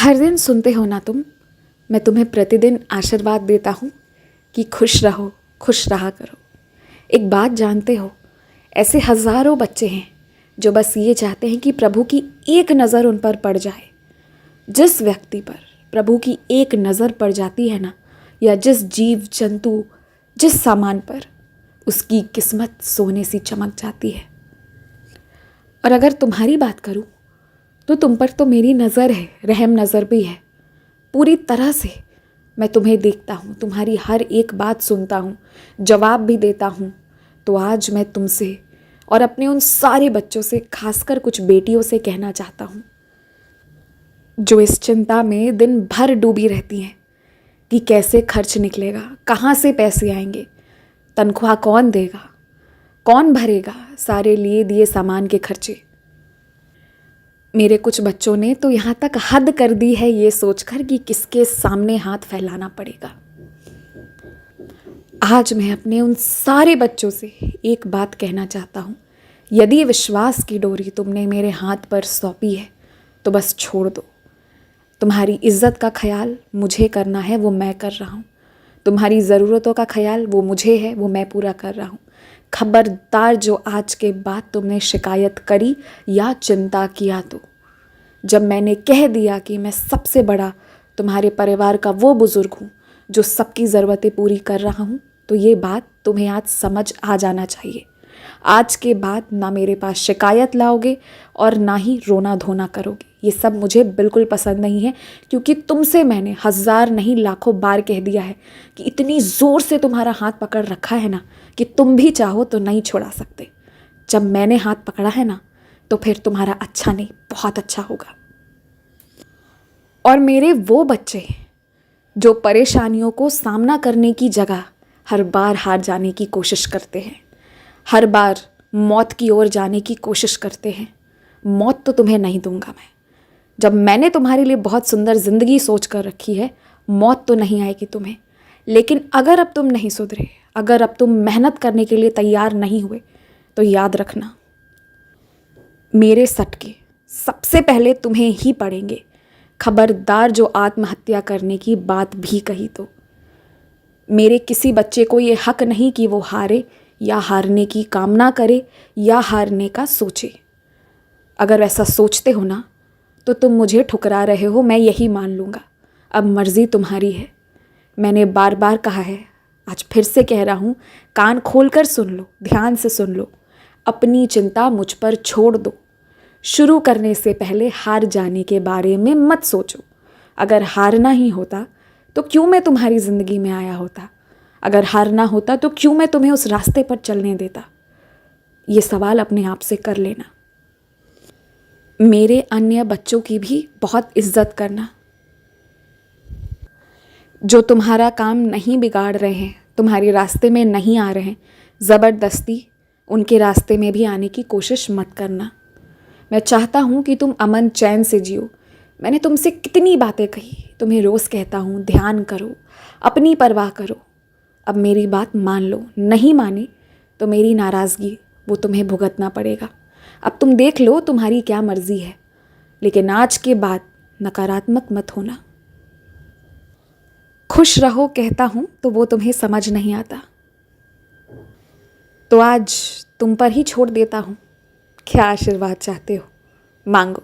हर दिन सुनते हो ना तुम, मैं तुम्हें प्रतिदिन आशीर्वाद देता हूँ कि खुश रहो, खुश रहा करो। एक बात जानते हो, ऐसे हज़ारों बच्चे हैं जो बस ये चाहते हैं कि प्रभु की एक नज़र उन पर पड़ जाए। जिस व्यक्ति पर प्रभु की एक नज़र पड़ जाती है ना, या जिस जीव जंतु, जिस सामान पर, उसकी किस्मत सोने सी चमक जाती है। और अगर तुम्हारी बात करूं तो तुम पर तो मेरी नज़र है, रहम नज़र भी है। पूरी तरह से मैं तुम्हें देखता हूँ, तुम्हारी हर एक बात सुनता हूँ, जवाब भी देता हूँ। तो आज मैं तुमसे और अपने उन सारे बच्चों से, खासकर कुछ बेटियों से कहना चाहता हूँ जो इस चिंता में दिन भर डूबी रहती हैं कि कैसे खर्च निकलेगा, कहाँ से पैसे आएंगे, तनख्वाह कौन देगा, कौन भरेगा सारे लिए दिए सामान के खर्चे। मेरे कुछ बच्चों ने तो यहाँ तक हद कर दी है ये सोचकर कि किसके सामने हाथ फैलाना पड़ेगा। आज मैं अपने उन सारे बच्चों से एक बात कहना चाहता हूँ, यदि विश्वास की डोरी तुमने मेरे हाथ पर सौंपी है तो बस छोड़ दो। तुम्हारी इज्जत का ख्याल मुझे करना है, वो मैं कर रहा हूँ। तुम्हारी ज़रूरतों का ख्याल वो मुझे है, वो मैं पूरा कर रहा हूँ। खबरदार जो आज के बाद तुमने शिकायत करी या चिंता किया तो, जब मैंने कह दिया कि मैं सबसे बड़ा तुम्हारे परिवार का वो बुज़ुर्ग हूँ जो सबकी ज़रूरतें पूरी कर रहा हूँ, तो ये बात तुम्हें आज समझ आ जाना चाहिए। आज के बाद ना मेरे पास शिकायत लाओगे और ना ही रोना धोना करोगे। ये सब मुझे बिल्कुल पसंद नहीं है, क्योंकि तुमसे मैंने हज़ार नहीं लाखों बार कह दिया है कि इतनी ज़ोर से तुम्हारा हाथ पकड़ रखा है ना कि तुम भी चाहो तो नहीं छुड़ा सकते। जब मैंने हाथ पकड़ा है ना तो फिर तुम्हारा अच्छा नहीं, बहुत अच्छा होगा। और मेरे वो बच्चे जो परेशानियों को सामना करने की जगह हर बार हार जाने की कोशिश करते हैं, हर बार मौत की ओर जाने की कोशिश करते हैं, मौत तो तुम्हें नहीं दूंगा मैं। जब मैंने तुम्हारे लिए बहुत सुंदर ज़िंदगी सोच कर रखी है, मौत तो नहीं आएगी तुम्हें। लेकिन अगर अब तुम नहीं सुधरे, अगर अब तुम मेहनत करने के लिए तैयार नहीं हुए, तो याद रखना मेरे सटके सबसे पहले तुम्हें ही पड़ेंगे। खबरदार जो आत्महत्या करने की बात भी कही तो। मेरे किसी बच्चे को ये हक नहीं कि वो हारे या हारने की कामना करे या हारने का सोचे। अगर ऐसा सोचते हो ना तो तुम मुझे ठुकरा रहे हो, मैं यही मान लूँगा। अब मर्ज़ी तुम्हारी है। मैंने बार बार कहा है, आज फिर से कह रहा हूँ, कान खोल कर सुन लो, ध्यान से सुन लो। अपनी चिंता मुझ पर छोड़ दो। शुरू करने से पहले हार जाने के बारे में मत सोचो। अगर हारना ही होता तो क्यों मैं तुम्हारी ज़िंदगी में आया होता? अगर हारना होता तो क्यों मैं तुम्हें उस रास्ते पर चलने देता? ये सवाल अपने आप से कर लेना। मेरे अन्य बच्चों की भी बहुत इज्जत करना, जो तुम्हारा काम नहीं बिगाड़ रहे हैं, तुम्हारे रास्ते में नहीं आ रहे हैं। ज़बरदस्ती उनके रास्ते में भी आने की कोशिश मत करना। मैं चाहता हूँ कि तुम अमन चैन से जियो। मैंने तुमसे कितनी बातें कही, तुम्हें रोज़ कहता हूँ, ध्यान करो, अपनी परवाह करो। अब मेरी बात मान लो, नहीं माने तो मेरी नाराज़गी वो तुम्हें भुगतना पड़ेगा। अब तुम देख लो तुम्हारी क्या मर्ज़ी है, लेकिन आज के बाद नकारात्मक मत होना। खुश रहो कहता हूँ तो वो तुम्हें समझ नहीं आता, तो आज तुम पर ही छोड़ देता हूँ। क्या आशीर्वाद चाहते हो, मांगो।